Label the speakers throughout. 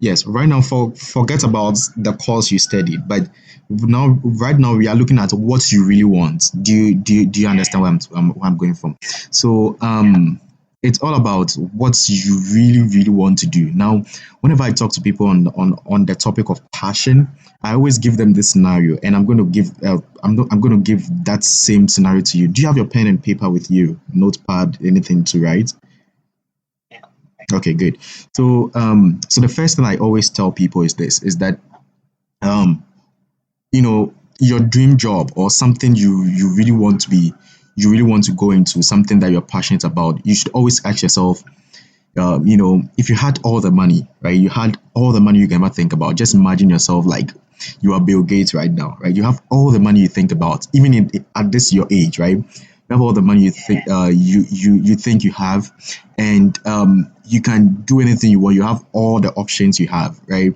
Speaker 1: Yes, right now forget about the course you studied, but right now we are looking at what you really want. Do you understand where I'm going from? So it's all about what you really want to do. Now, whenever I talk to people on the topic of passion, I always give them this scenario, and I'm going to give that same scenario to you. Do you have your pen and paper with you, notepad, anything to write? Okay, good. So the first thing I always tell people is this: is that um, your dream job or something you really want to be, you really want to go into something that you're passionate about. You should always ask yourself, if you had all the money, right? You had all the money you can ever think about. Just imagine yourself like you are Bill Gates right now, right? You have all the money you think about, even at this your age, right? You have all the money you think you think you have, and you can do anything you want. You have all the options you have, right?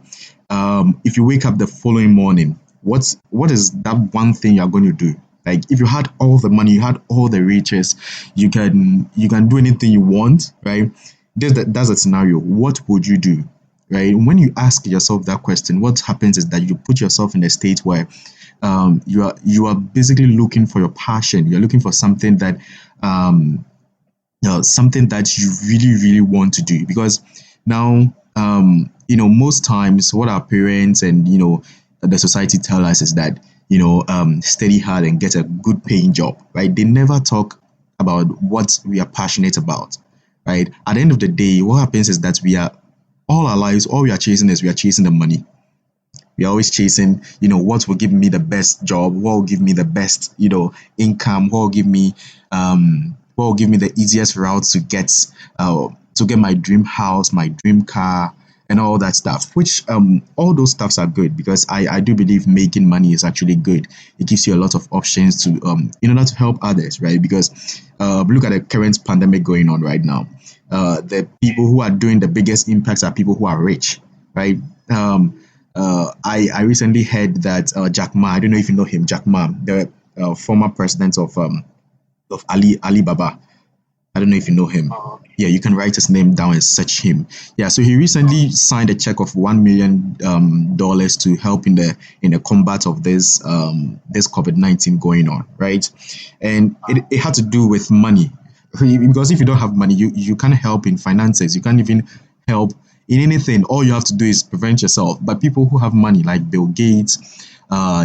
Speaker 1: If you wake up the following morning, what is that one thing you're going to do? Like if you had all the money, you had all the riches, you can do anything you want, right? That's a scenario. What would you do? Right? When you ask yourself that question, what happens is that you put yourself in a state where you are basically looking for your passion. You're looking for um, something that you really want to do. Because now, most times what our parents and the society tell us is that study hard and get a good paying job, right? They never talk about what we are passionate about, right? At the end of the day, what happens is that we are all our lives, all we are chasing the money. We are always chasing, what will give me the best job, what will give me the best, income, what will give me the easiest route to get my dream house, my dream car, and all that stuff. Which all those stuffs are good because I do believe making money is actually good. It gives you a lot of options to in order to help others, right? Because look at the current pandemic going on right now. The people who are doing the biggest impacts are people who are rich, right? I recently heard that Jack Ma, I don't know if you know him, Jack Ma, the former president of Alibaba. I don't know if you know him. Yeah, you can write his name down and search him. Yeah, so he recently signed a check of $1 million to help in the combat of this COVID-19 going on, right? And it had to do with money, because if you don't have money, you can't help in finances. You can't even help in anything. All you have to do is prevent yourself. But people who have money, like Bill Gates,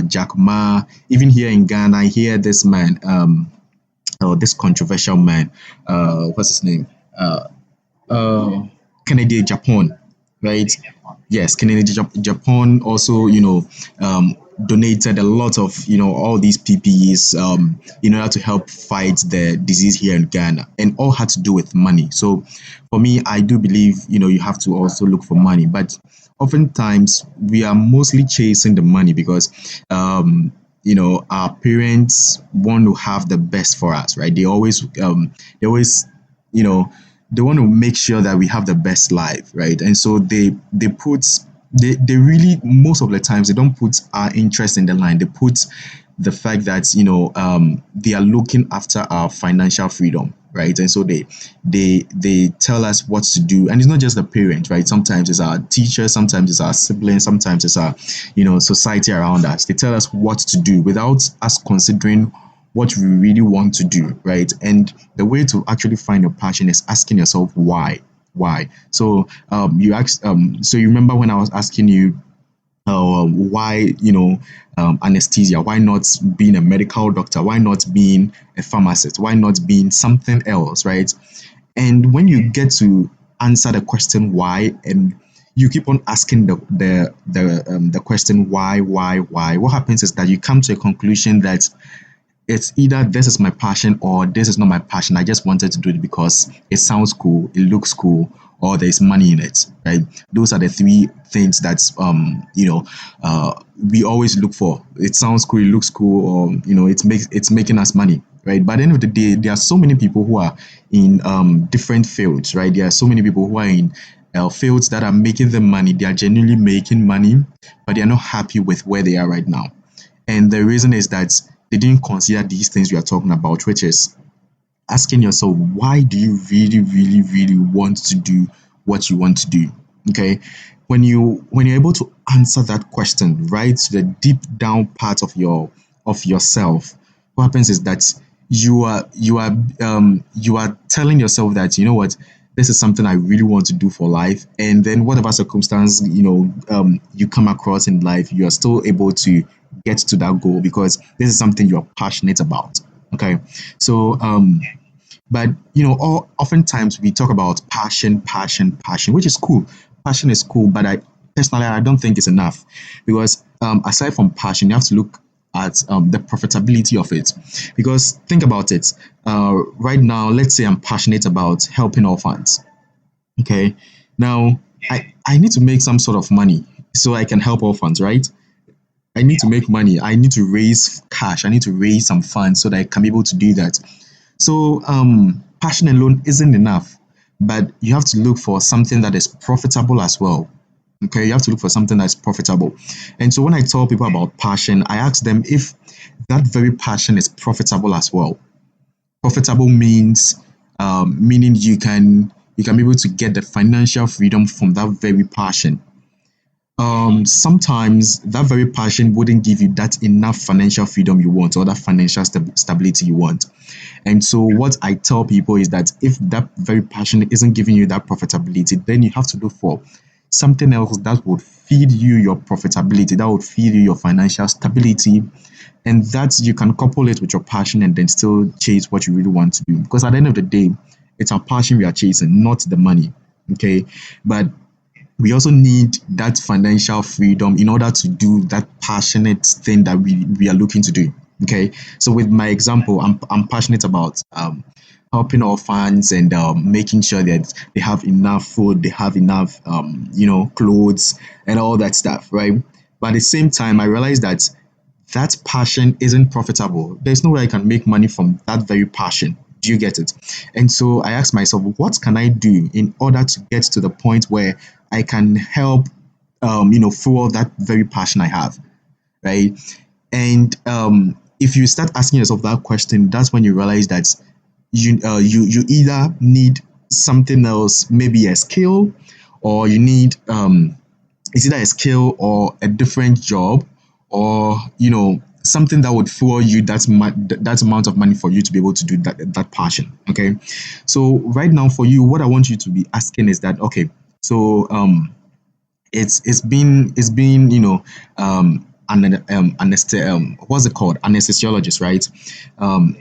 Speaker 1: Jack Ma, even here in Ghana, I hear this man. This controversial man, what's his name? Uh, uh, Kennedy Japan, right? Yes, Japan also, donated a lot of, all these PPEs in order to help fight the disease here in Ghana, and all had to do with money. So for me, I do believe, you have to also look for money, but oftentimes we are mostly chasing the money because our parents want to have the best for us, right? They always you know they want to make sure that we have the best life, right? And so they really, most of the times, they don't put our interest in the line. They put the fact that they are looking after our financial freedom, right? And so they tell us what to do, and it's not just the parent, right? Sometimes it's our teachers, sometimes it's our siblings, sometimes it's our society around us. They tell us what to do without us considering what we really want to do, right? And the way to actually find your passion is asking yourself why. So so you remember when I was asking you why anesthesia, why not being a medical doctor, why not being a pharmacist, why not being something else, right? And when you get to answer the question why, and you keep on asking the question why, what happens is that you come to a conclusion that it's either this is my passion or this is not my passion. I just wanted to do it because it sounds cool, it looks cool, or there's money in it, right? Those are the three things that we always look for. It sounds cool, it looks cool, or it's making us money, right? But at the end of the day, there are so many people who are in different fields, right? There are so many people who are in fields that are making them money. They are genuinely making money, but they are not happy with where they are right now. And the reason is that they didn't consider these things we are talking about, which is asking yourself, why do you really want to do what you want to do? Okay, when you're able to answer that question right to the deep down part of yourself, what happens is that you are telling yourself that, you know what, this is something I really want to do for life. And then whatever circumstance, you come across in life, you are still able to get to that goal because this is something you're passionate about. Okay, so but oftentimes we talk about passion, passion, passion, which is cool. Passion is cool, but I personally I don't think it's enough because aside from passion, you have to look at the profitability of it. Because think about it. Right now, let's say I'm passionate about helping orphans. Okay, now I need to make some sort of money so I can help orphans, right? I need to make money. I need to raise cash. I need to raise some funds so that I can be able to do that. So passion alone isn't enough, but you have to look for something that is profitable as well. Okay, you have to look for something that's profitable. And so when I tell people about passion, I ask them if that very passion is profitable as well. Profitable means meaning you can be able to get the financial freedom from that very passion. Sometimes that very passion wouldn't give you that enough financial freedom you want or that financial stability you want. And so, what I tell people is that if that very passion isn't giving you that profitability, then you have to look for something else that would feed you your profitability, that would feed you your financial stability, and that you can couple it with your passion and then still chase what you really want to do. Because at the end of the day, it's our passion we are chasing, not the money. Okay. But we also need that financial freedom in order to do that passionate thing that we are looking to do. Okay. So with my example, I'm passionate about helping orphans and making sure that they have enough food, they have enough clothes and all that stuff, right? But at the same time, I realized that that passion isn't profitable. There's no way I can make money from that very passion. Do you get it? And so I asked myself, what can I do in order to get to the point where I can help, fuel that very passion I have, right? And if you start asking yourself that question, that's when you realize that you either need something else, maybe a skill, or you need it's either a skill or a different job, or something that would fuel you that amount of money for you to be able to do that passion. Okay, so right now for you, what I want you to be asking is that, okay, so it's been what's it called, anesthesiologist, right? um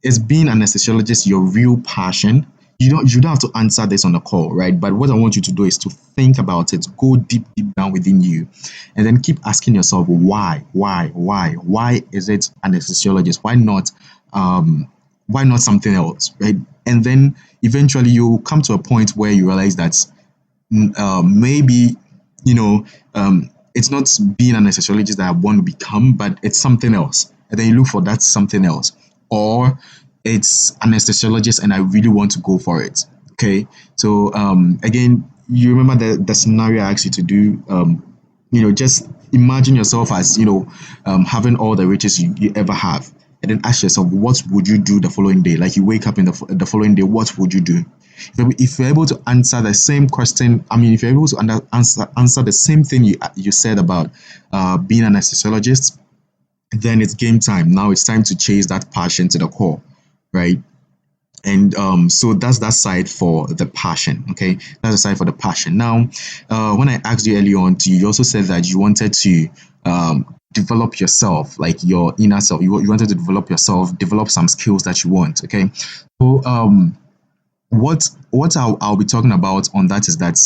Speaker 1: is being an anesthesiologist your real passion? You don't have to answer this on the call, right? But what I want you to do is to think about it, go deep down within you, and then keep asking yourself why is it anesthesiologist? Why not something else, right? And then eventually you come to a point where you realize that maybe you know it's not being an anesthesiologist that I want to become, but it's something else. And then you look for that something else, or it's anesthesiologist and I really want to go for it. Okay, so again, you remember the scenario I asked you to do. Just imagine yourself as having all the riches you ever have, and then ask yourself, what would you do the following day? Like, you wake up in the following day, what would you do? If you're able to answer the same question, I mean, if you're able to answer the same thing you said about being an anesthesiologist, then it's game time. Now it's time to chase that passion to the core, right? And so that's that side for the passion. Okay, that's the side for the passion. Now, when I asked you earlier on, you also said that you wanted to develop yourself, like your inner self. You wanted to develop yourself, develop some skills that you want. Okay, so what I'll be talking about on that is that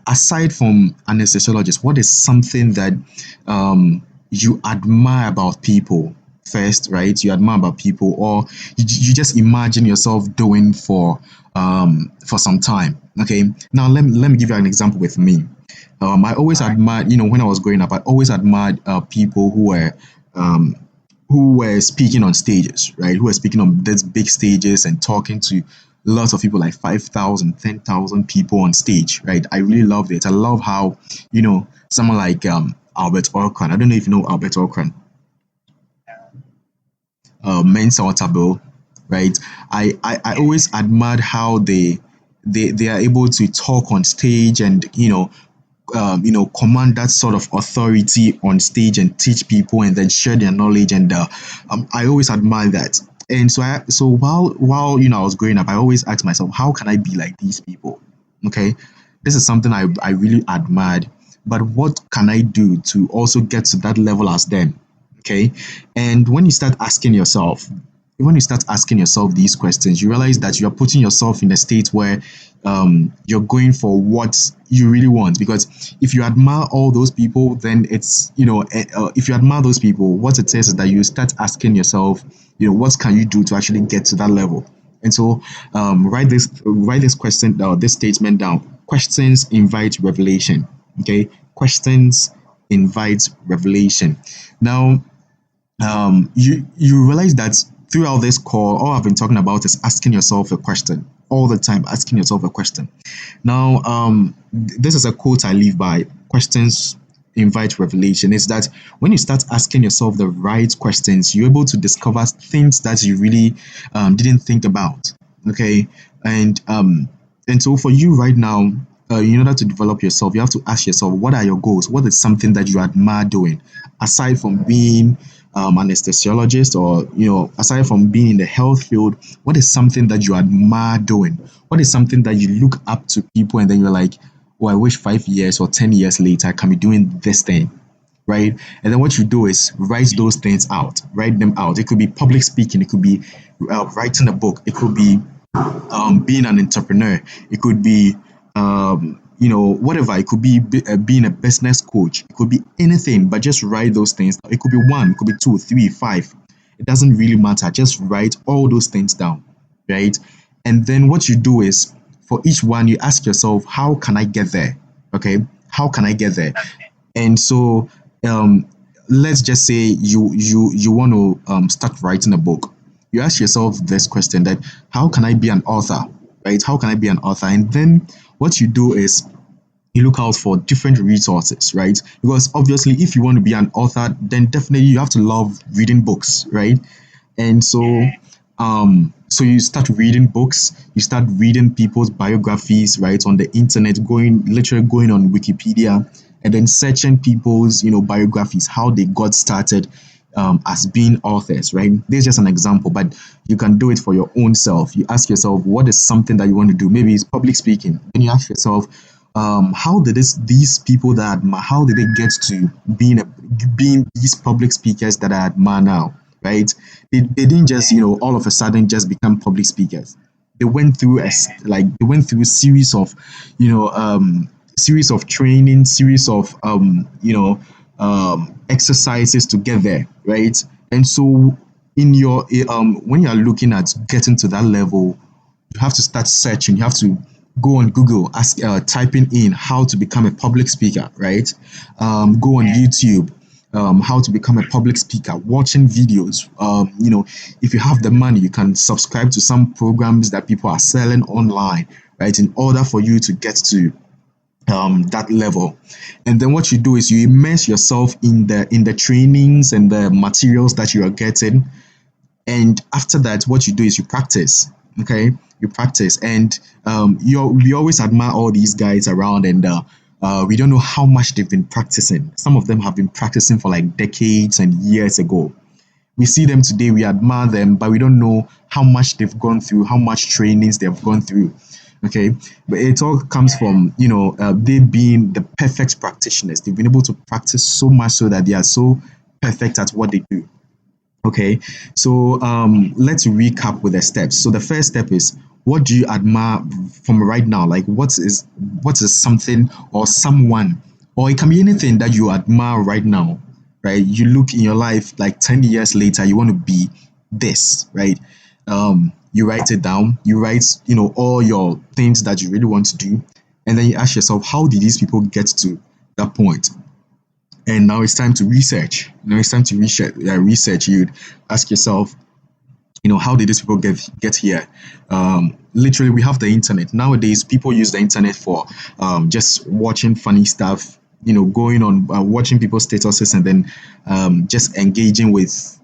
Speaker 1: aside from anesthesiologist, what is something that you admire about people first, right? You admire about people, or you just imagine yourself doing for some time. Okay. Now let me give you an example with me. I always admired, when I was growing up, I always admired people who were speaking on stages, right? Who were speaking on these big stages and talking to lots of people, like 5,000, 10,000 people on stage, right? I really loved it. I love how, someone like Albert Orkan, I don't know if you know Albert Orkan, Mensa Otabil, right? I always admired how they are able to talk on stage and command that sort of authority on stage and teach people and then share their knowledge. And I always admire that. And so while I was growing up, I always asked myself, how can I be like these people? Okay, this is something I really admired. But what can I do to also get to that level as them? Okay, and when you start asking yourself these questions, you realize that you are putting yourself in a state where you're going for what you really want. Because if you admire all those people, then if you admire those people, what it says is that you start asking yourself, what can you do to actually get to that level? And so write this question, this statement down. Questions invite revelation. Okay, questions invite revelation. Now, you realize that throughout this call, all I've been talking about is asking yourself a question all the time, asking yourself a question. Now, this is a quote I live by: questions invite revelation. Is that when you start asking yourself the right questions, you're able to discover things that you really didn't think about. Okay, and so for you right now, in order to develop yourself, you have to ask yourself, what are your goals? What is something that you admire doing, aside from being anesthesiologist, or aside from being in the health field? What is something that you admire doing? What is something that you look up to people and then you're like, oh, I wish 5 years or 10 years later I can be doing this thing, right? And then what you do is write those things out, write them out. It could be public speaking, it could be writing a book, it could be being an entrepreneur, it could be whatever. It could be being a business coach, it could be anything, but just write those things. It could be one, it could be two, three, five. It doesn't really matter. Just write all those things down, right? And then what you do is, for each one, you ask yourself, how can I get there? Okay, how can I get there? And so let's just say you want to start writing a book. You ask yourself this question: that how can I be an author, right? How can I be an author? And then what you do is you look out for different resources, right? Because obviously, if you want to be an author, then definitely you have to love reading books, right? And so you start reading books, you start reading people's biographies, right, on the internet, literally going on Wikipedia, and then searching people's, biographies, how they got started as being authors, right? This is just an example, but you can do it for your own self. You ask yourself, what is something that you want to do? Maybe it's public speaking. Then you ask yourself, how did these people that I admire, how did they get to being these public speakers that I admire now, right? They didn't just, all of a sudden just become public speakers. They went through a series of, series of training, series of, exercises to get there, right? And so in your when you are looking at getting to that level, you have to start searching. You have to go on Google, typing in how to become a public speaker, right? Go on YouTube, how to become a public speaker, watching videos. If you have the money, you can subscribe to some programs that people are selling online, right? In order for you to get to that level. And then what you do is you immerse yourself in the trainings and the materials that you are getting. And after that, what you do is you practice. Okay, you practice. And we always admire all these guys around, and we don't know how much they've been practicing. Some of them have been practicing for like decades and years ago. We see them today, we admire them, but we don't know how much they've gone through, how much trainings they've gone through. Okay, but it all comes from they being the perfect practitioners. They've been able to practice so much so that they are so perfect at what they do. Okay, so let's recap with the steps. So the first step is, what do you admire from right now? Like what is something or someone, or it can be anything that you admire right now, right? You look in your life like 10 years later, you want to be this, right? You write it down, you write, all your things that you really want to do. And then you ask yourself, how did these people get to that point? And now it's time to research. Now it's time to research. You'd ask yourself, how did these people get here? Literally, we have the internet. Nowadays, people use the internet for just watching funny stuff, going on, watching people's statuses, and then just engaging with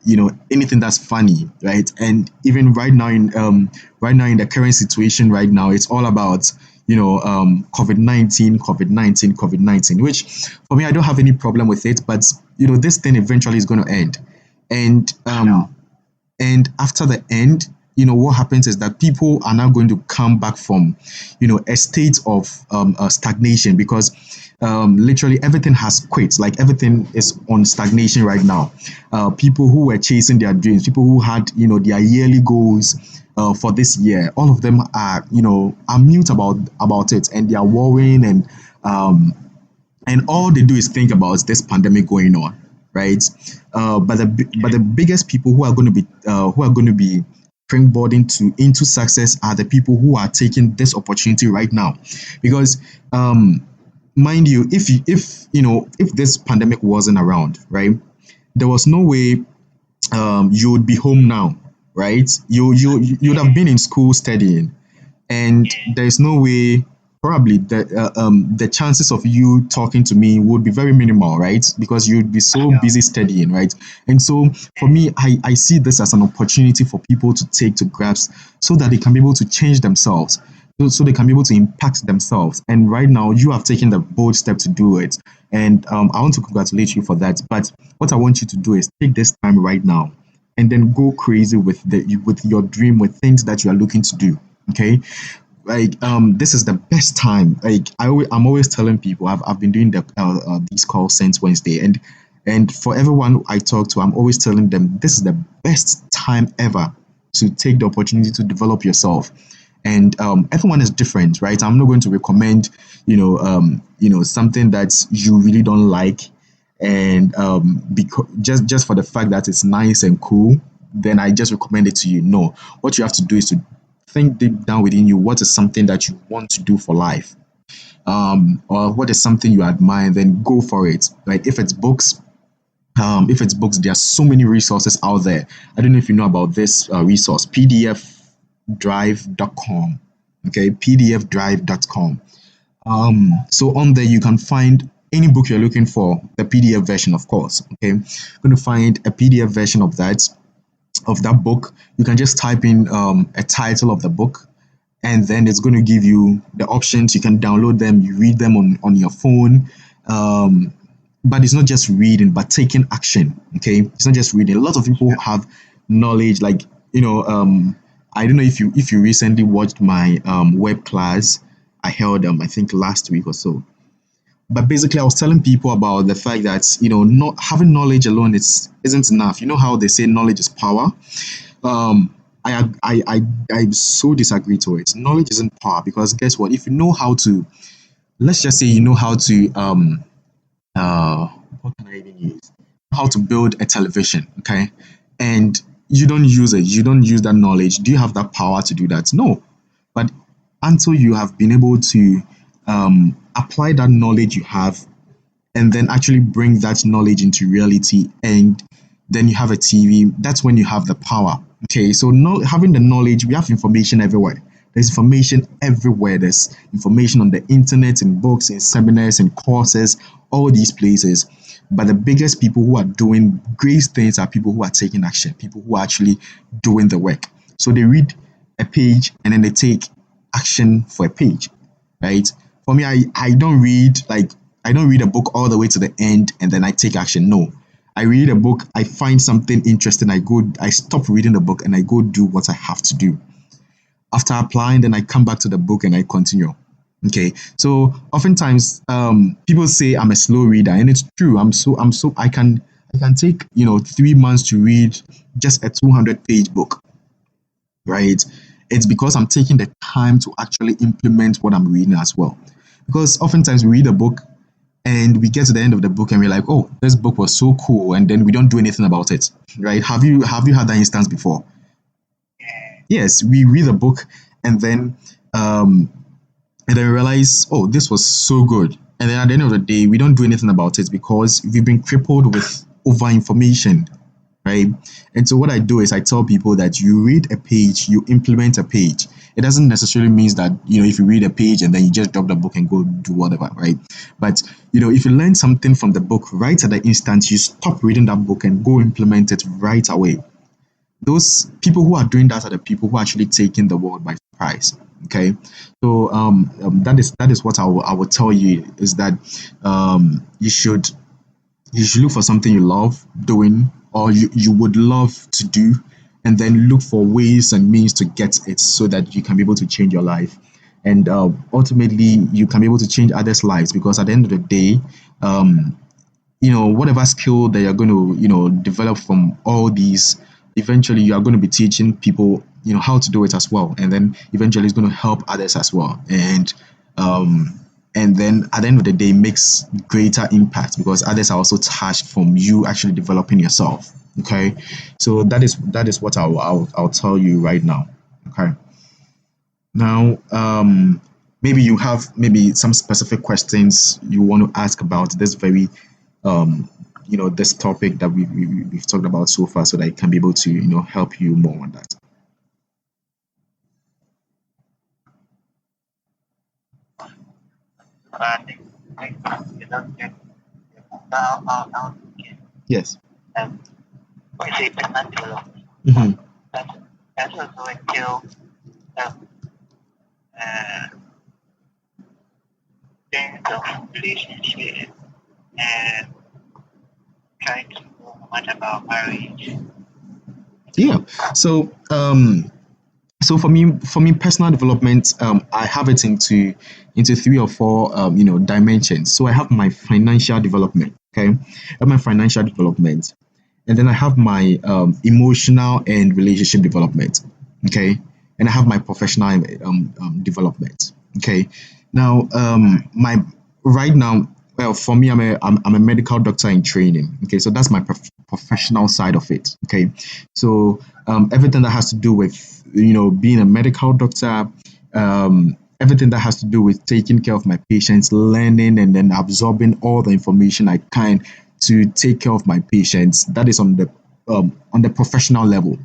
Speaker 1: anything that's funny, right? And even right now in the current situation right now, it's all about COVID-19, COVID-19, COVID-19, which for me, I don't have any problem with it, but this thing eventually is going to end. And and after the end, what happens is that people are now going to come back from a state of stagnation, because literally everything has quit. Like, everything is on stagnation right now. People who were chasing their dreams, people who had their yearly goals for this year, all of them are mute about it, and they are worrying, and all they do is think about this pandemic going on, right? But the biggest people who are going to be springboarding into success are the people who are taking this opportunity right now, because mind you, if this pandemic wasn't around, right, there was no way you would be home now, right? You'd have been in school studying, and there's no way, probably the chances of you talking to me would be very minimal, right? Because you'd be so busy studying, right? And so for me, I see this as an opportunity for people to take, to grasp, so that they can be able to change themselves, so they can be able to impact themselves. And right now, you have taken the bold step to do it, and I want to congratulate you for that. But what I want you to do is take this time right now, and then go crazy with your dream, with things that you are looking to do. Okay, like, this is the best time. Like, I'm always telling people, I've been doing these calls since Wednesday, and for everyone I talk to, I'm always telling them this is the best time ever to take the opportunity to develop yourself. And everyone is different, right? I'm not going to recommend something that you really don't like, and because just for the fact that it's nice and cool, then I just recommend it to you. No, what you have to do is to think deep down within you, what is something that you want to do for life, or what is something you admire, then go for it. Like, if it's books, there are so many resources out there. I don't know if you know about this resource, pdfdrive.com. Okay, pdfdrive.com. So on there you can find any book you're looking for, the PDF version, of course. Okay, you're going to find a PDF version of that book. You can just type in a title of the book, and then it's going to give you the options. You can download them, you read them on your phone. But it's not just reading, but taking action. Okay, it's not just reading. A lot of people have knowledge, like, I don't know if you recently watched my web class I held, I think last week or so. But basically, I was telling people about the fact that not having knowledge alone isn't enough. You know how they say knowledge is power. I so disagree to it. Knowledge isn't power, because guess what? If you know how to, let's just say you know how to what can I even use? How to build a television, okay? And you don't use it. You don't use that knowledge. Do you have that power to do that? No. But until you have been able to apply that knowledge you have, and then actually bring that knowledge into reality, and then you have a TV, that's when you have the power. Okay, so having the knowledge, we have information everywhere. There's information everywhere. There's information on the internet, in books, in seminars, in courses, all these places. But the biggest people who are doing great things are people who are taking action, people who are actually doing the work. So they read a page, and then they take action for a page, right? For me, I don't read a book all the way to the end and then I take action. No. I read a book, I find something interesting, I stop reading the book and I go do what I have to do. After applying, then I come back to the book and I continue. Okay. So oftentimes people say I'm a slow reader, and it's true. I can take 3 months to read just a 200-page book, right? It's because I'm taking the time to actually implement what I'm reading as well. Because oftentimes we read a book and we get to the end of the book and we're like, oh, this book was so cool, and then we don't do anything about it, right? Have you had that instance before? Yes, we read a book, and then we realize, oh, this was so good, and then at the end of the day, we don't do anything about it because we've been crippled with over information, right? And so what I do is I tell people that you read a page, you implement a page, It doesn't necessarily mean that, if you read a page and then you just drop the book and go do whatever, right? But, if you learn something from the book right at the instant, you stop reading that book and go implement it right away. Those people who are doing that are the people who are actually taking the world by surprise. Okay, so that is what I will tell you is that you should look for something you love doing, or you would love to do, and then look for ways and means to get it so that you can be able to change your life. And ultimately, you can be able to change others' lives, because at the end of the day, whatever skill that you're going to, develop from all these, eventually you are going to be teaching people, how to do it as well. And then eventually it's going to help others as well. And then at the end of the day, makes greater impact because others are also touched from you actually developing yourself. Okay. So that is what I'll tell you right now. Okay. Now, maybe you have maybe some specific questions you want to ask about this very this topic that we've talked about so far, so that I can be able to help you more on that.
Speaker 2: I think you know, now
Speaker 1: Yes.
Speaker 2: um, we say personal development.
Speaker 1: Mm-hmm.
Speaker 2: That that also entail um, uh, things of relationship and trying to know much about marriage.
Speaker 1: Yeah. So for me, personal development, I have it into three or four dimensions. So I have my financial development. Okay, I have my financial development, and then I have my emotional and relationship development. Okay, and I have my professional development. Okay, now my right now, well, for me, I'm a medical doctor in training. Okay, so that's my professional side of it. Okay, so everything that has to do with being a medical doctor, everything that has to do with taking care of my patients, learning and then absorbing all the information I can to take care of my patients. That is on the professional level.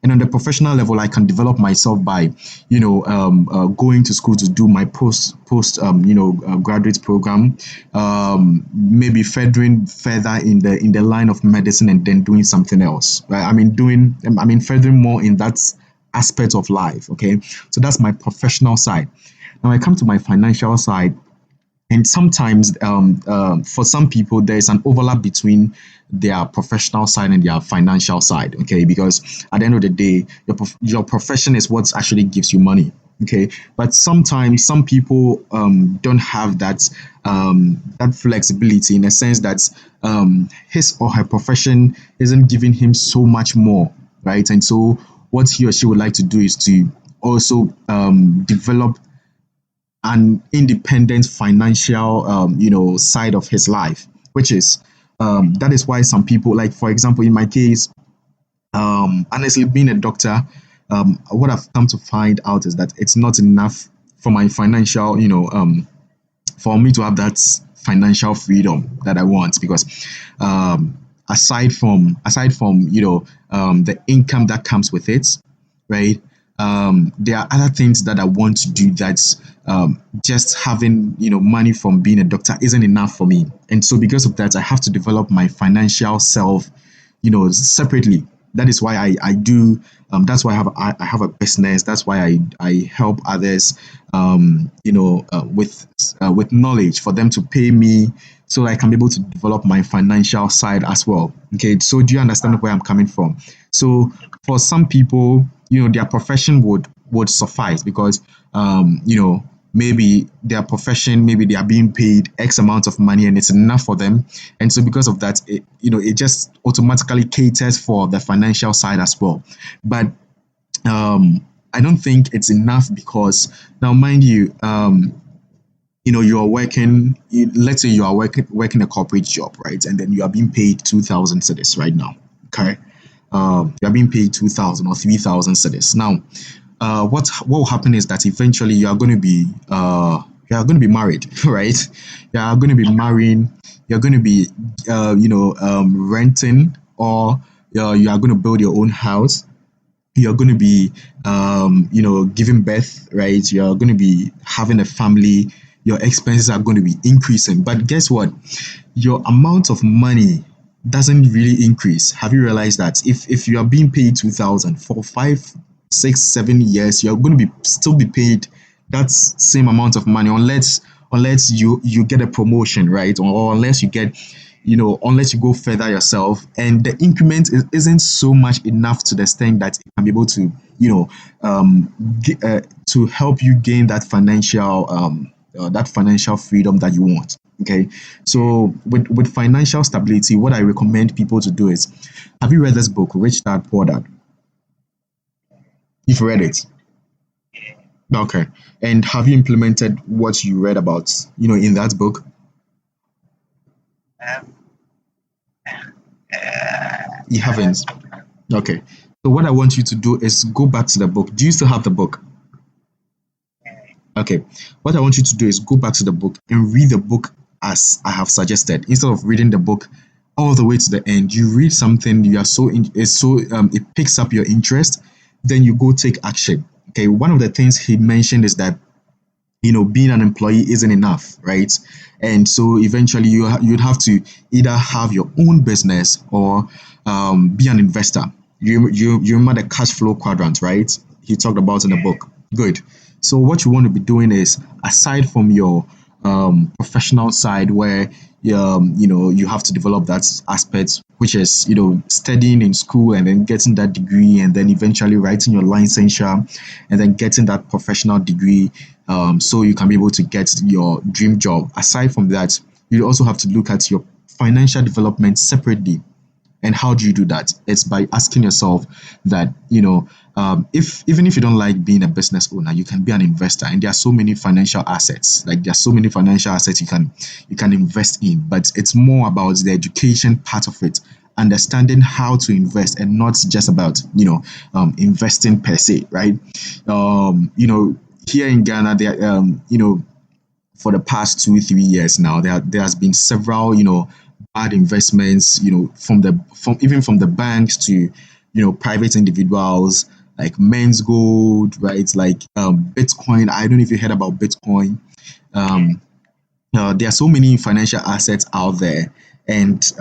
Speaker 1: And on the professional level, I can develop myself by, going to school to do my post graduate program, maybe furthering further in the line of medicine, and then doing something else. Right? Furthering more in that aspect of life. Okay, so that's my professional side. Now I come to my financial side, and sometimes for some people there is an overlap between their professional side and their financial side. Okay, because at the end of the day, your profession is what actually gives you money. Okay, but sometimes some people don't have that flexibility, in a sense that his or her profession isn't giving him so much more, right? And so what he or she would like to do is to also develop an independent financial side of his life, which is that is why some people, like for example in my case, honestly, being a doctor, what I've come to find out is that it's not enough for my financial, for me to have that financial freedom that I want, because aside from the income that comes with it, right? There are other things that I want to do that just having money from being a doctor isn't enough for me, and so because of that, I have to develop my financial self, separately. That is why I do. That's why I have a business. That's why I help others, with knowledge for them to pay me, so I can be able to develop my financial side as well. Okay, so do you understand where I'm coming from? So for some people, their profession would suffice, because maybe their profession, maybe they are being paid X amount of money and it's enough for them. And so because of that, it just automatically caters for the financial side as well. But I don't think it's enough, because now, mind you, you are working, let's say you are working a corporate job, right? And then you are being paid 2,000 cedis right now. Okay. You are being paid 2,000 or 3,000 cedis. Now, what will happen is that eventually you are going to be married, right? You are going to be marrying. You're going to be renting, or you are going to build your own house. you're going to be giving birth, right? You're going to be having a family. Your expenses are going to be increasing, but guess what? Your amount of money doesn't really increase. Have you realized that if you are being paid 2,000 for 5, 6, 7 years, you're going to be still be paid that same amount of money, unless you get a promotion, right? Or unless you get, unless you go further yourself, and the increment isn't so much enough to the extent that it can be able to, to help you gain that financial freedom that you want. Okay, so with financial stability, what I recommend people to do is, have you read this book, Rich Dad Poor Dad? You've read it. Okay. And have you implemented what you read about, in that book?
Speaker 2: Um,
Speaker 1: You haven't. Okay. So what I want you to do is go back to the book. Do you still have the book? Okay. What I want you to do is go back to the book and read the book as I have suggested. Instead of reading the book all the way to the end, you read something you are it picks up your interest, then you go take action. Okay. One of the things he mentioned is that being an employee isn't enough, right? And so eventually you'd have to either have your own business or be an investor. You remember the cash flow quadrant, right? He talked about in the book. Good. So what you want to be doing is, aside from your professional side, where you have to develop that aspect, which is studying in school and then getting that degree, and then eventually writing your licensure, and then getting that professional degree, so you can be able to get your dream job. Aside from that, you also have to look at your financial development separately. And how do you do that? It's by asking yourself that, if even if you don't like being a business owner, you can be an investor. And there are so many financial assets. Like, there are so many financial assets you can invest in. But it's more about the education part of it, understanding how to invest, and not just about investing per se, right? Here in Ghana, there for the past 2 3 years now, there has been several bad investments, from the banks to private individuals, like men's gold, right? Like Bitcoin. I don't know if you heard about Bitcoin. um there are so many financial assets out there, and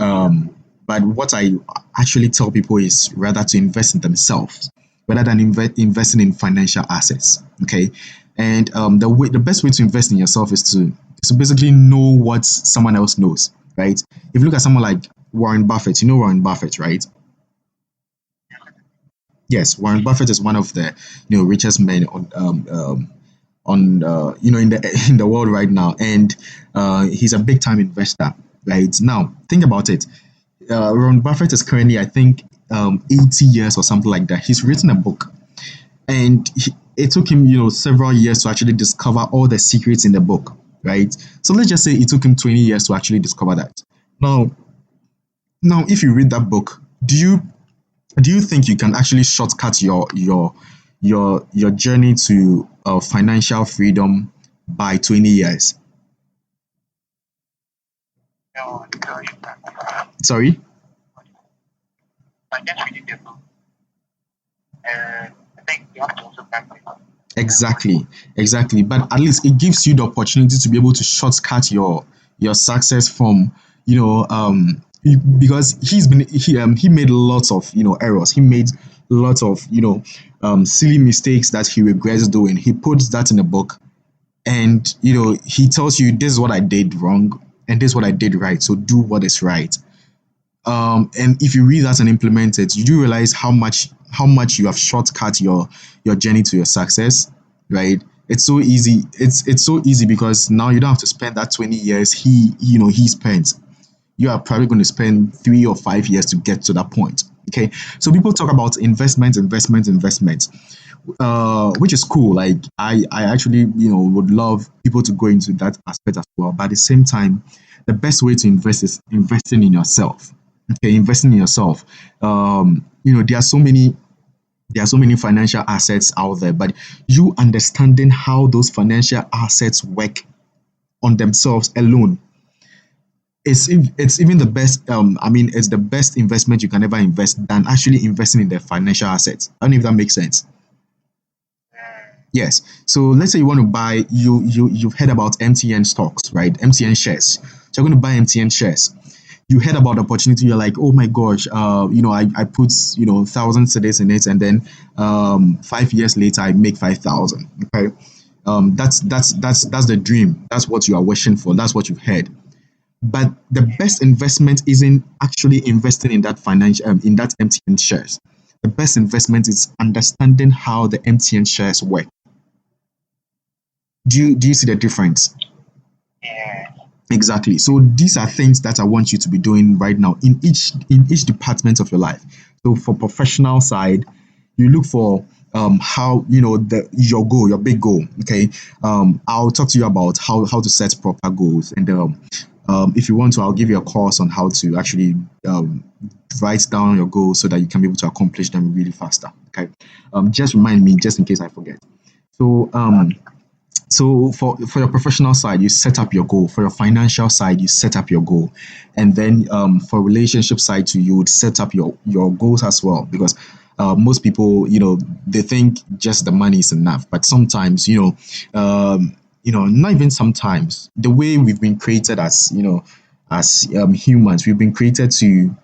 Speaker 1: but what I actually tell people is rather to invest in themselves rather than investing in financial assets. Okay. And the best way to invest in yourself is to basically know what someone else knows, right? If you look at someone like Warren Buffett, you know Warren Buffett, right? Yes, Warren Buffett is one of the richest men in the in the world right now, and he's a big time investor. Right now, think about it. Warren Buffett is currently, I think, 80 years or something like that. He's written a book, and it took him, several years to actually discover all the secrets in the book. Right. So let's just say it took him 20 years to actually discover that. Now, if you read that book, do you think you can actually shortcut your journey to financial freedom by 20 years?
Speaker 2: no, no, you can't.
Speaker 1: Sorry.
Speaker 2: But just reading the book, I think you have to also practice.
Speaker 1: Exactly, but at least it gives you the opportunity to be able to shortcut your success from, because he made lots of errors. He made lots of silly mistakes that he regrets doing. He puts that in a book, and he tells you, this is what I did wrong and this is what I did right, so do what is right. And if you read that and implement it, you do realize how much you have shortcut your journey to your success, right? It's so easy. It's so easy because now you don't have to spend that 20 years he spent. You are probably going to spend 3 or 5 years to get to that point. Okay. So people talk about investment, which is cool. Like, I actually would love people to go into that aspect as well. But at the same time, the best way to invest is investing in yourself. Okay, investing in yourself. There are so many financial assets out there, but you understanding how those financial assets work on themselves alone it's even the best. I mean, it's the best investment you can ever invest than actually investing in the financial assets. I don't know if that makes sense. Yes. So let's say you want to buy you've heard about MTN stocks, right? MTN shares. So you're going to buy MTN shares. You heard about the opportunity. You're like, oh my gosh, I put thousand cedis in it, and then 5 years later I make 5,000. Okay. That's the dream. That's what you are wishing for. That's what you've heard. But the best investment isn't actually investing in that financial in that MTN shares. The best investment is understanding how the MTN shares work. Do you see the difference?
Speaker 2: Yeah.
Speaker 1: Exactly. So these are things that I want you to be doing right now in each department of your life. So for professional side, you look for how the your goal, your big goal. Okay. I'll talk to you about how to set proper goals, and if you want to, I'll give you a course on how to actually write down your goals so that you can be able to accomplish them really faster. Okay. Just remind me just in case I forget. So for your professional side, you set up your goal. For your financial side, you set up your goal, and then for relationship side too, you would set up your goals as well. Because most people, they think just the money is enough, but sometimes, not even sometimes. The way we've been created as humans, we've been created to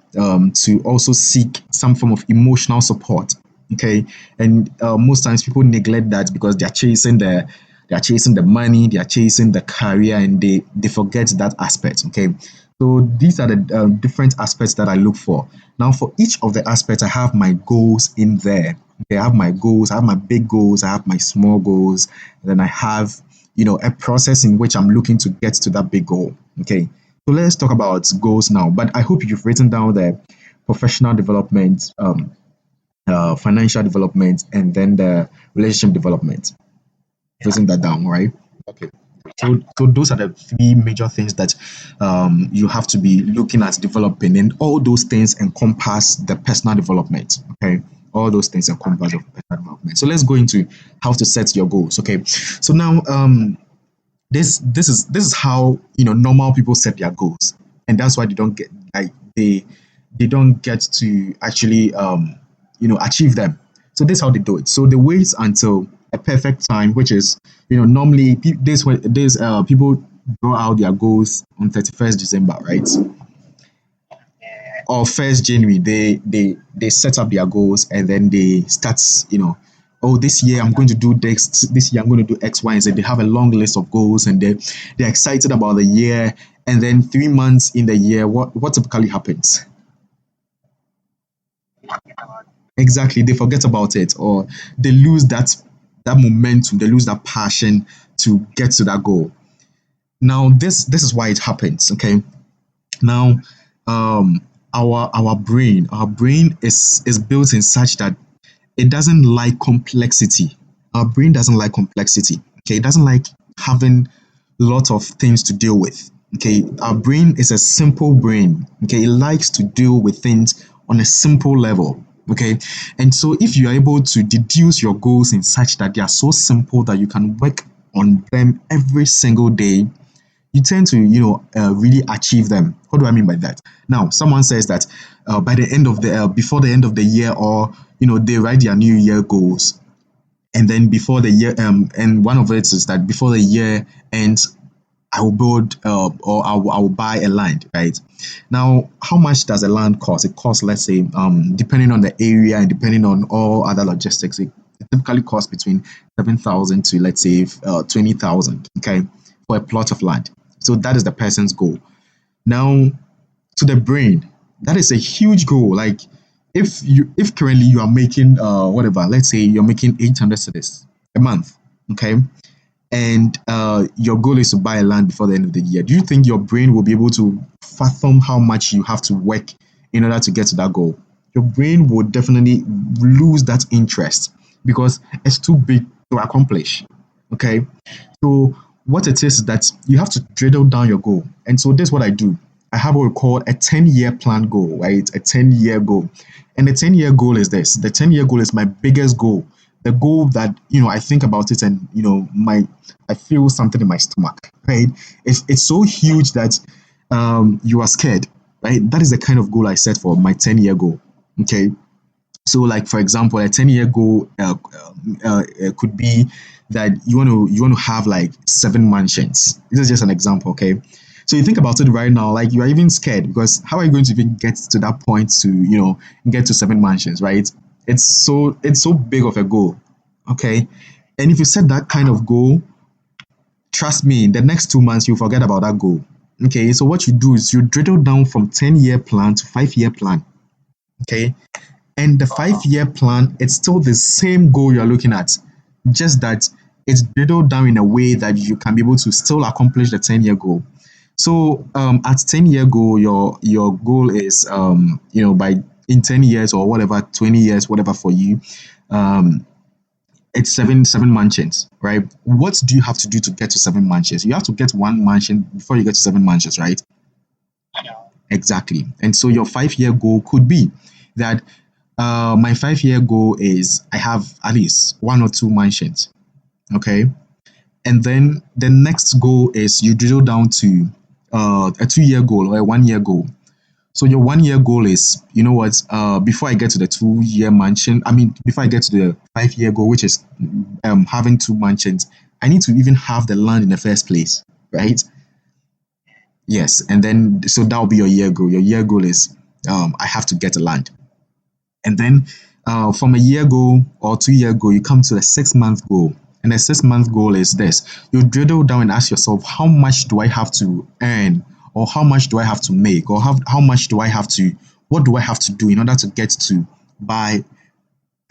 Speaker 1: also seek some form of emotional support. Okay, and most times people neglect that because they are chasing the money, they are chasing the career, and they forget that aspect. Okay, so these are the different aspects that I look for. Now, for each of the aspects, I have my goals in there. Okay, I have my goals, I have my big goals, I have my small goals, and then I have a process in which I'm looking to get to that big goal. Okay, so let's talk about goals now. But I hope you've written down the professional development, financial development, and then the relationship development. Written that down, right? Okay. So those are the three major things that you have to be looking at developing, and all those things encompass the personal development. Okay, all those things encompass the personal development. So let's go into how to set your goals. Okay, so now this is how normal people set their goals, and that's why they don't get they don't get to actually achieve them. So this is how they do it. So they wait until a perfect time, which is normally people draw out their goals on 31st December, right?
Speaker 2: Yeah.
Speaker 1: Or 1st January. They set up their goals, and then they start oh, this year I'm going to do this year I'm going to do X, Y, and Z. They have a long list of goals, and they're excited about the year. And then 3 months in the year, what typically happens? Exactly, they forget about it, or they lose that momentum, they lose that passion to get to that goal. Now, this is why it happens. Okay, now um our brain is built in such that it doesn't like complexity. Our brain doesn't like complexity. Okay, it doesn't like having lots of things to deal with. Okay, our brain is a simple brain. Okay, it likes to deal with things on a simple level. Okay, and so if you are able to deduce your goals in such that they are so simple that you can work on them every single day, you tend to really achieve them. What do I mean by that? Now, someone says that by the end of the before the end of the year, or they write their new year goals, and then before the year and one of it is that before the year ends, I will build or I will buy a land, right? Now, how much does a land cost? It costs, let's say, depending on the area and depending on all other logistics, it typically costs between 7,000 to, let's say, 20,000, okay, for a plot of land. So that is the person's goal. Now, to the brain, that is a huge goal. Like, if currently you are making whatever, let's say you're making 800 cedis a month, okay, and your goal is to buy a land before the end of the year, do you think your brain will be able to fathom how much you have to work in order to get to that goal? Your brain will definitely lose that interest because it's too big to accomplish. Okay, so what it is that you have to drill down your goal. And so this is what I do. I have what we call a 10-year plan goal, right? A 10-year goal. And the 10-year goal is this. The 10-year goal is my biggest goal. The goal that, I think about it and, I feel something in my stomach, right? It's so huge that you are scared, right? That is the kind of goal I set for my 10-year goal. Okay. So, like for example, a 10-year goal could be that you want to have like 7 mansions. This is just an example, okay? So you think about it right now, like you are even scared because how are you going to even get to that point to get to 7 mansions, right? It's so big of a goal, okay? And if you set that kind of goal, trust me, in the next 2 months you forget about that goal. Okay, so what you do is you drill down from 10-year plan to 5-year plan. Okay, and the 5-year plan, it's still the same goal you're looking at, just that it's drilled down in a way that you can be able to still accomplish the 10-year goal. So at 10-year goal, your goal is by in 10 years or whatever, 20 years, whatever for you, um, it's seven mansions, right? What do you have to do to get to 7 mansions? You have to get 1 mansion before you get to 7 mansions, right? Exactly. And so your 5-year goal could be that my 5-year goal is I have at least 1 or 2 mansions. Okay. And then the next goal is you drill down to a 2-year goal or a 1-year goal. So your 1-year goal is, you know what, before I get to the 2-year mansion, I mean, before I get to the 5-year goal, which is having 2 mansions, I need to even have the land in the first place, right? Yes. And then, so that will be your year goal. Your year goal is I have to get a land. And then from a year goal or 2-year goal, you come to a 6-month goal. And the 6-month goal is this. You drill down and ask yourself, how much do I have to earn? Or how much do I have to make? Or how much do I have to, what do I have to do in order to get to buy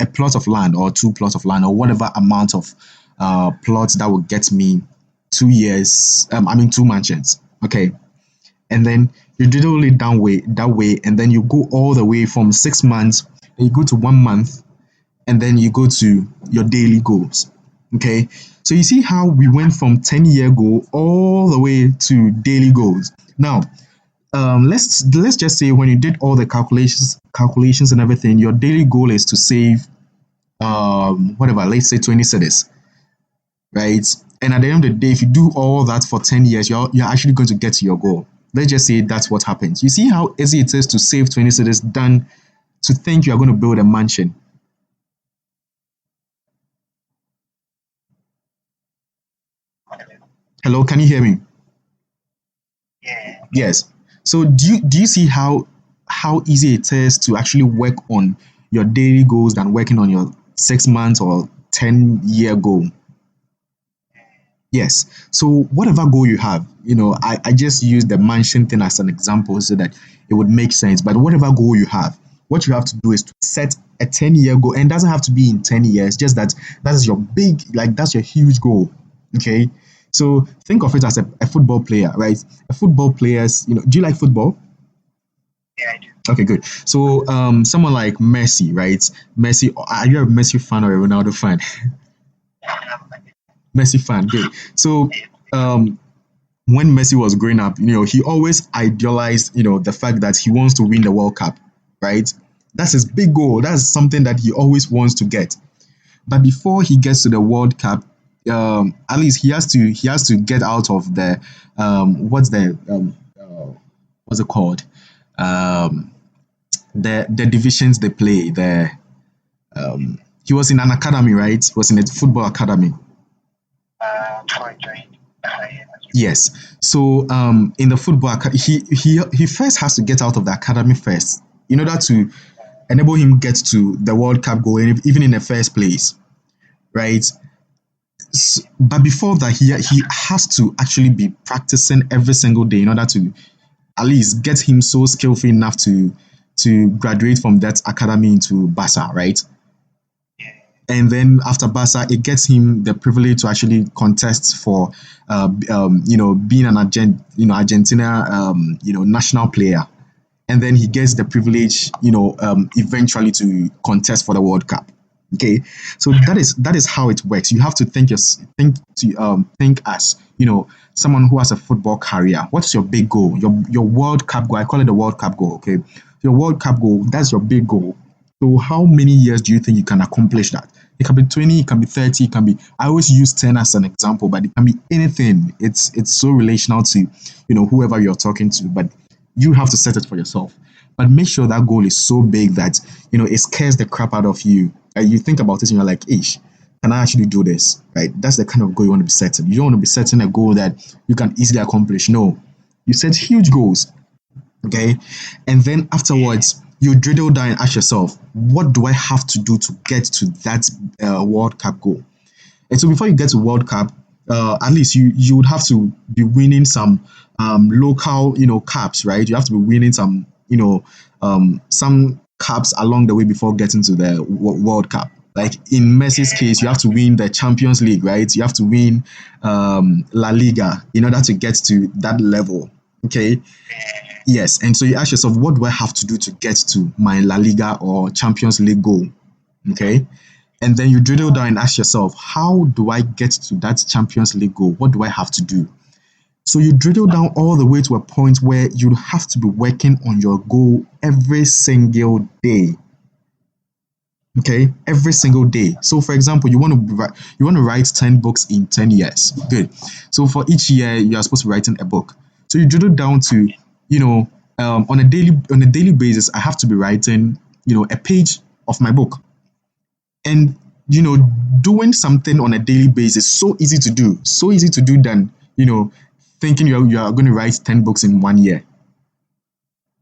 Speaker 1: a plot of land or 2 plots of land or whatever amount of plots that will get me 2 years, 2 mansions. Okay. And then you drill it that way, and then you go all the way from 6 months, and you go to 1 month, and then you go to your daily goals. Okay, so you see how we went from 10-year goal all the way to daily goals. Now, let's just say when you did all the calculations and everything, your daily goal is to save whatever, let's say 20 cedis, right? And at the end of the day, if you do all that for 10 years, you're actually going to get to your goal. Let's just say that's what happens. You see how easy it is to save 20 cedis than to think you are going to build a mansion. Hello, can you hear me?
Speaker 2: Yeah.
Speaker 1: Yes. So do you see how easy it is to actually work on your daily goals than working on your 6 months or 10-year goal? Yes. So whatever goal you have, I just use the mansion thing as an example so that it would make sense. But whatever goal you have, what you have to do is to set a 10-year goal. And it doesn't have to be in 10 years, just that is your big, like that's your huge goal. Okay. So think of it as a football player, right? A football players, do you like football?
Speaker 2: Yeah, I do.
Speaker 1: Okay, good. So someone like Messi, right? Messi, are you a Messi fan or a Ronaldo fan? Messi fan, good. So um when Messi was growing up, he always idealized, the fact that he wants to win the World Cup, right? That's his big goal. That's something that he always wants to get. But before he gets to the World Cup, at least he has to get out of the what's it called? Um, the divisions they play. He was in an academy, right? He was in a football academy.
Speaker 2: Before I joined, yeah.
Speaker 1: Yes. So in the he first has to get out of the academy first in order to enable him get to the World Cup goal, even in the first place, right? But before that, he has to actually be practicing every single day in order to at least get him so skillful enough to graduate from that academy into Barca, right? And then after Barca, it gets him the privilege to actually contest for, being an Argentina, national player. And then he gets the privilege, eventually to contest for the World Cup. Okay, so that is how it works. You have to think as someone who has a football career. What's your big goal? Your World Cup goal. I call it the World Cup goal. Okay, your World Cup goal. That's your big goal. So how many years do you think you can accomplish that? It can be 20, it can be 30, it can be, I always use 10 as an example, but it can be anything. It's so relational to, whoever you're talking to, but you have to set it for yourself. But make sure that goal is so big that, it scares the crap out of you. You think about it and you're like, ish, can I actually do this? Right? That's the kind of goal you want to be setting. You don't want to be setting a goal that you can easily accomplish. No. You set huge goals. Okay. And then afterwards, you drill down and ask yourself, what do I have to do to get to that World Cup goal? And so before you get to World Cup, at least you would have to be winning some local, caps, right? You have to be winning some caps along the way before getting to the World Cup. Like in Messi's case, you have to win the Champions League, right? You have to win La Liga in order to get to that level. Okay. Yes. And so you ask yourself, what do I have to do to get to my La Liga or Champions League goal? Okay. And then you drill down and ask yourself, how do I get to that Champions League goal? What do I have to do? So you drill down all the way to a point where you have to be working on your goal every single day. Okay, every single day. So, for example, you want to write 10 books in 10 years. Good. So for each year, you are supposed to be writing a book. So you drill down to, on a daily basis, I have to be writing, a page of my book. And doing something on a daily basis, so easy to do, than thinking you are going to write 10 books in 1 year.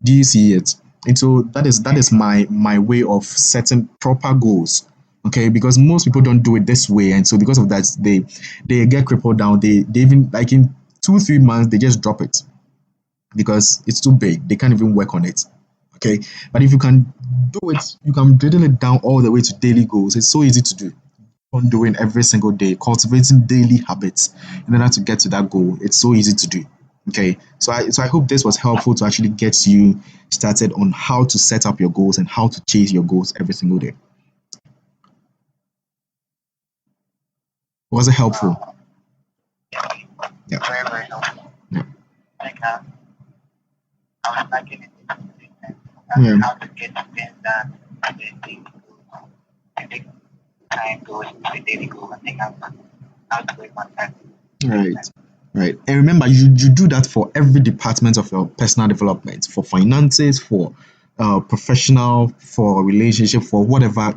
Speaker 1: Do you see it? And so that is my way of setting proper goals. Okay, because most people don't do it this way, and so because of that, they get crippled down. They even, like, in 2-3 months they just drop it because it's too big. They can't even work on it. Okay, but if you can do it, you can drill it down all the way to daily goals. It's so easy to do. On doing every single day, cultivating daily habits in order to get to that goal. It's so easy to do. Okay, so I hope this was helpful to actually get you started on how to set up your goals and how to chase your goals every single day. Was it helpful?
Speaker 2: Yeah. Very, very helpful.
Speaker 1: Yeah.
Speaker 2: Like, I was liking it.
Speaker 1: Yeah.
Speaker 2: How to get things done and then take time goes to the daily goal. I think I'm how to wait my time.
Speaker 1: Right. And remember, you do that for every department of your personal development, for finances, for professional, for relationship, for whatever,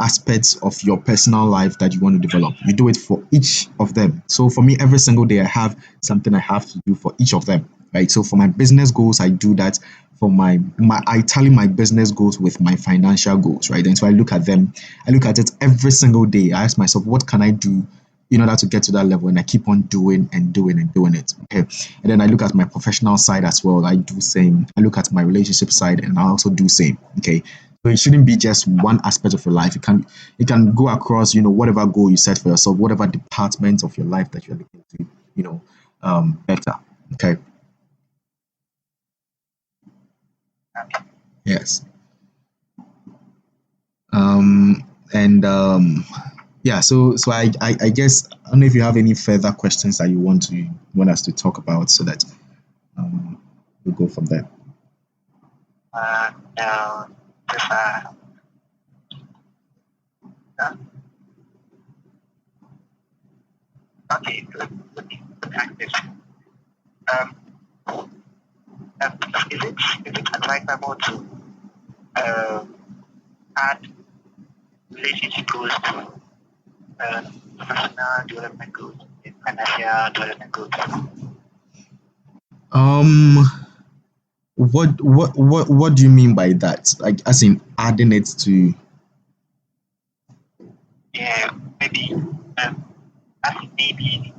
Speaker 1: aspects of your personal life that you want to develop. You do it for each of them. So for me, every single day I have something I have to do for each of them. Right. So for my business goals, I do that. For I tally my business goals with my financial goals, right? And so I look at it every single day. I ask myself, what can I do in order to get to that level? And I keep on doing and doing and doing it. Okay. And then I look at my professional side as well. I do same. I look at my relationship side and I also do same. Okay. So it shouldn't be just one aspect of your life. It can go across, whatever goal you set for yourself, whatever department of your life that you're looking to, better. Okay. Yes. And yeah, so I guess I don't know if you have any further questions that you want us to talk about, so that we'll go from there.
Speaker 2: No, just okay. Let me ask this. Um, is it advisable to add relationship goals to professional development goals and financial development goals?
Speaker 1: What do you mean by that? Like, as in adding it to?
Speaker 2: Yeah, maybe as maybe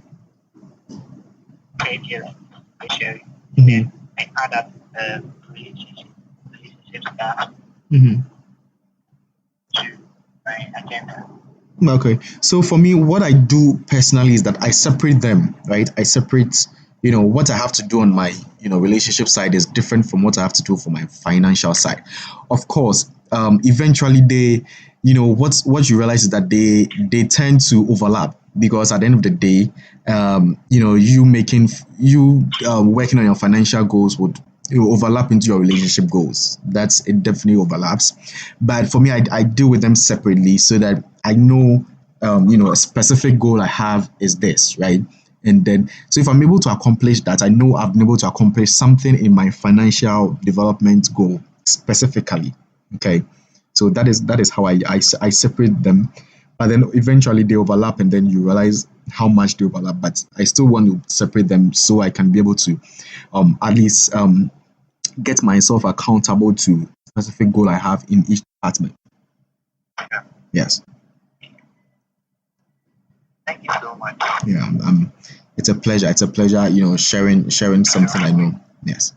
Speaker 2: criteria,
Speaker 1: Mhm.
Speaker 2: and add up relationship stuff
Speaker 1: Mhm.
Speaker 2: to my agenda.
Speaker 1: Okay. So for me, what I do personally is that I separate them, right? I separate, what I have to do on my, relationship side is different from what I have to do for my financial side. Of course, eventually what you realize is that they tend to overlap, because at the end of the day, you working on your financial goals would, it will overlap into your relationship goals. That's it definitely overlaps. But for me, I deal with them separately so that I know, a specific goal I have is this, right? And then, so if I'm able to accomplish that, I know I've been able to accomplish something in my financial development goal specifically. Okay. So that is how I separate them. But then eventually they overlap and then you realize how much they overlap. But I still want to separate them so I can be able to at least get myself accountable to specific goal I have in each department.
Speaker 2: Okay.
Speaker 1: Yes.
Speaker 2: Thank you so much.
Speaker 1: Yeah. It's a pleasure. It's a pleasure, sharing something I know. Yes.